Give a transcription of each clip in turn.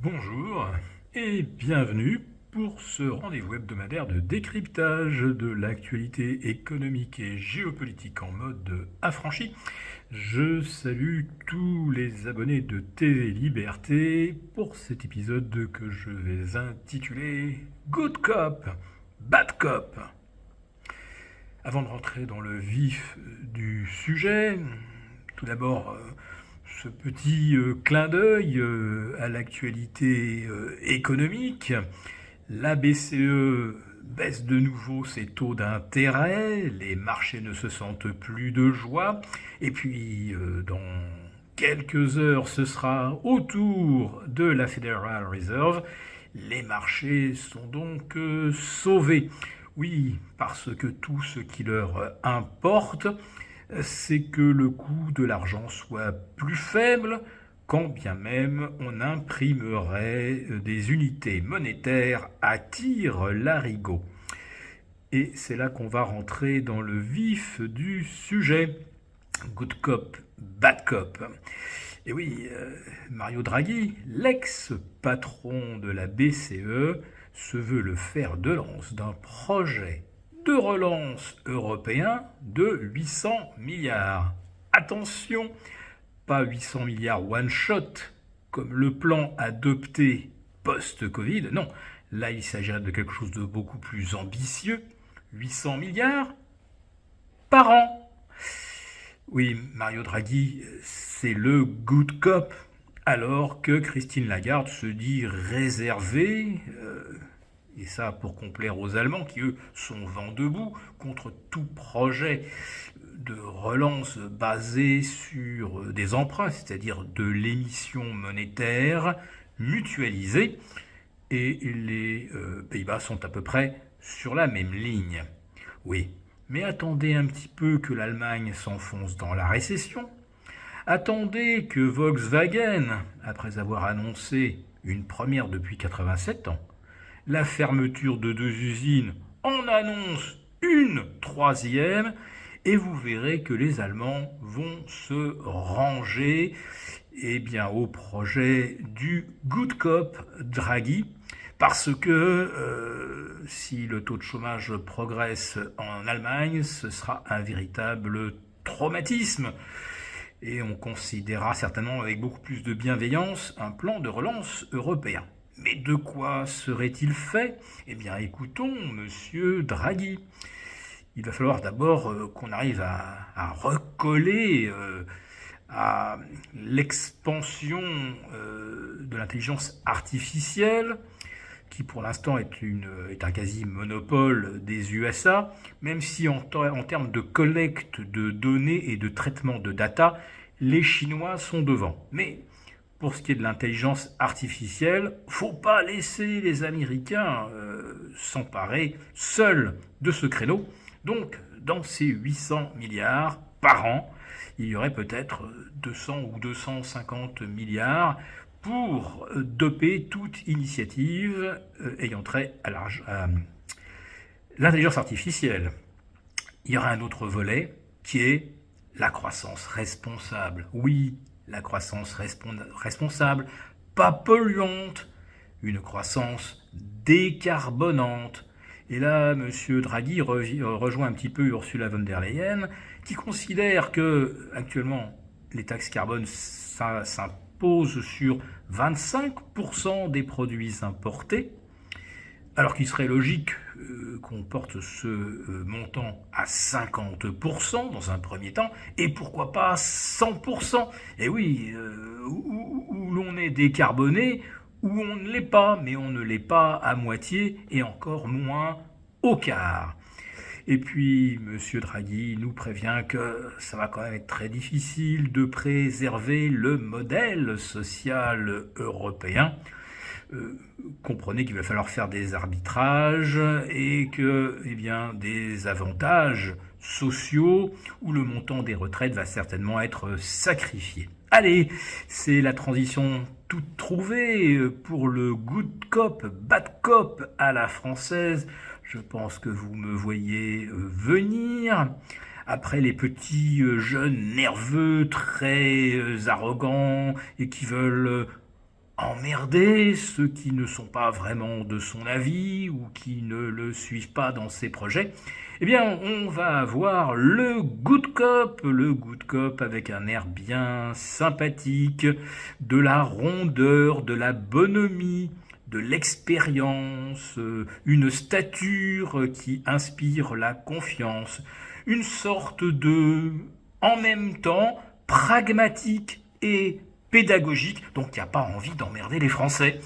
Bonjour et bienvenue pour ce rendez-vous hebdomadaire de décryptage de l'actualité économique et géopolitique en mode affranchi. Je salue tous les abonnés de TV Liberté pour cet épisode que je vais intituler Good Cop, Bad Cop. Avant de rentrer dans le vif du sujet, tout d'abord ce petit clin d'œil à l'actualité économique. La BCE baisse de nouveau ses taux d'intérêt, les marchés ne se sentent plus de joie, et puis dans quelques heures ce sera au tour de la Federal Reserve. Les marchés sont donc sauvés. Oui, parce que tout ce qui leur importe, c'est que le coût de l'argent soit plus faible, quand bien même on imprimerait des unités monétaires à tire-larigot. Et c'est là qu'on va rentrer dans le vif du sujet. Good cop, bad cop. Et oui, Mario Draghi, l'ex-patron de la BCE, se veut le fer de lance d'un projet de relance européen de 800 milliards. Attention, pas 800 milliards one shot, comme le plan adopté post-Covid. Non, là il s'agirait de quelque chose de beaucoup plus ambitieux. 800 milliards par an. Oui, Mario Draghi, c'est le good cop, alors que Christine Lagarde se dit réservée, et ça pour complaire aux Allemands qui eux sont vent debout contre tout projet de relance basé sur des emprunts, c'est-à-dire de l'émission monétaire mutualisée, et les Pays-Bas sont à peu près sur la même ligne. Oui, mais attendez un petit peu que l'Allemagne s'enfonce dans la récession. Attendez que Volkswagen, après avoir annoncé une première depuis 87 ans, la fermeture de 2 usines, en annonce une troisième, et vous verrez que les Allemands vont se ranger au projet du good cop Draghi, parce que si le taux de chômage progresse en Allemagne, ce sera un véritable traumatisme. Et on considérera certainement avec beaucoup plus de bienveillance un plan de relance européen. Mais de quoi serait-il fait? Eh bien, écoutons Monsieur Draghi. Il va falloir d'abord qu'on arrive à recoller à l'expansion de l'intelligence artificielle, qui pour l'instant est un quasi-monopole des USA, même si en termes de collecte de données et de traitement de data, les Chinois sont devant. Mais pour ce qui est de l'intelligence artificielle, faut pas laisser les Américains s'emparer seuls de ce créneau. Donc, dans ces 800 milliards par an, il y aurait peut-être 200 ou 250 milliards pour doper toute initiative ayant trait à l'intelligence artificielle. Il y aura un autre volet qui est la croissance responsable. Oui, la croissance responsable, pas polluante, une croissance décarbonante. Et là, M. Draghi rejoint un petit peu Ursula von der Leyen, qui considère que actuellement les taxes carbone s'imposent sur 25% des produits importés, alors qu'il serait logique qu'on porte ce montant à 50% dans un premier temps, et pourquoi pas 100%. Et oui, où l'on est décarboné, où on ne l'est pas, mais on ne l'est pas à moitié, et encore moins au quart. Et puis, M. Draghi nous prévient que ça va quand même être très difficile de préserver le modèle social européen. Comprenez qu'il va falloir faire des arbitrages et que des avantages sociaux où le montant des retraites va certainement être sacrifié. Allez, c'est la transition toute trouvée pour le good cop, bad cop à la française. Je pense que vous me voyez venir. Après les petits jeunes nerveux, très arrogants et qui veulent emmerder ceux qui ne sont pas vraiment de son avis ou qui ne le suivent pas dans ses projets, eh bien, on va avoir le good cop avec un air bien sympathique, de la rondeur, de la bonhomie, de l'expérience, une stature qui inspire la confiance, une sorte de, en même temps, pragmatique et pédagogique, donc qui n'a pas envie d'emmerder les Français,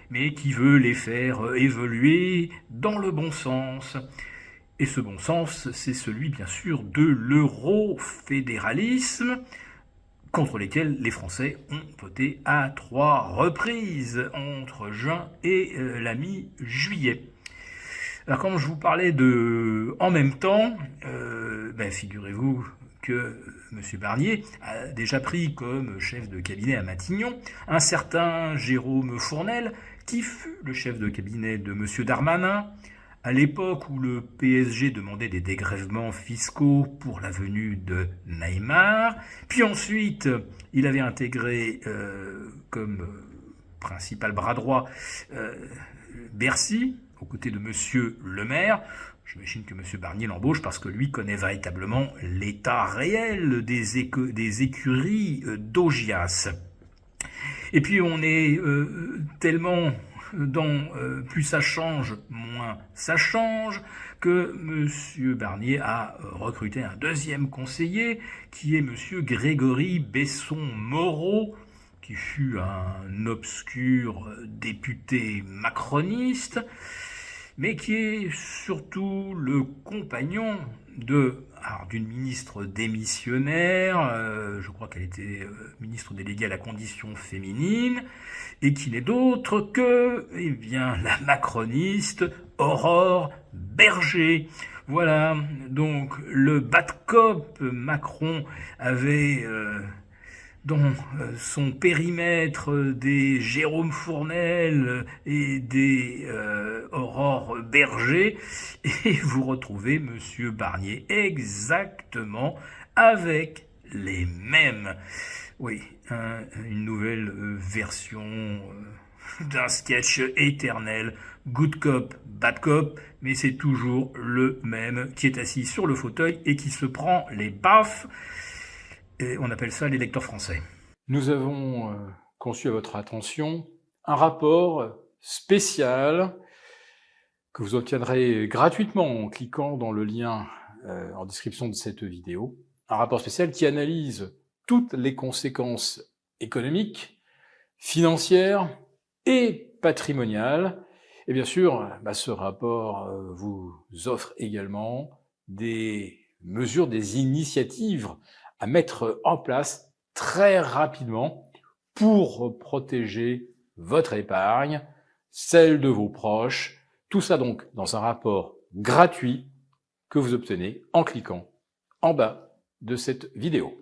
mais qui veut les faire évoluer dans le bon sens. Et ce bon sens, c'est celui, bien sûr, de l'eurofédéralisme, contre lesquels les Français ont voté à 3 reprises, entre juin et la mi-juillet. Alors, quand je vous parlais de « en même temps », figurez-vous que M. Barnier a déjà pris comme chef de cabinet à Matignon un certain Jérôme Fournel, qui fut le chef de cabinet de M. Darmanin, à l'époque où le PSG demandait des dégrèvements fiscaux pour la venue de Neymar. Puis ensuite, il avait intégré comme principal bras droit Bercy, aux côtés de M. Le Maire. J'imagine que M. Barnier l'embauche parce que lui connaît véritablement l'état réel des écuries d'Augias. Et puis on est tellement dans plus ça change, moins ça change, que M. Barnier a recruté un deuxième conseiller, qui est M. Grégory Besson-Moreau, qui fut un obscur député macroniste, mais qui est surtout le compagnon d'une ministre démissionnaire, je crois qu'elle était ministre déléguée à la condition féminine, et qui n'est d'autre que, la macroniste Aurore Berger. Voilà, donc le bad cop Macron avait dans son périmètre des Jérôme Fournel et des Aurore Berger, et vous retrouvez Monsieur Barnier exactement avec les mêmes. Oui, une nouvelle version d'un sketch éternel, good cop, bad cop, mais c'est toujours le même qui est assis sur le fauteuil et qui se prend les baffes. Et on appelle ça les lecteurs français. Nous avons conçu à votre attention un rapport spécial que vous obtiendrez gratuitement en cliquant dans le lien en description de cette vidéo. Un rapport spécial qui analyse toutes les conséquences économiques, financières et patrimoniales. Et bien sûr, ce rapport vous offre également des mesures, des initiatives à mettre en place très rapidement pour protéger votre épargne, celle de vos proches. Tout ça donc dans un rapport gratuit que vous obtenez en cliquant en bas de cette vidéo.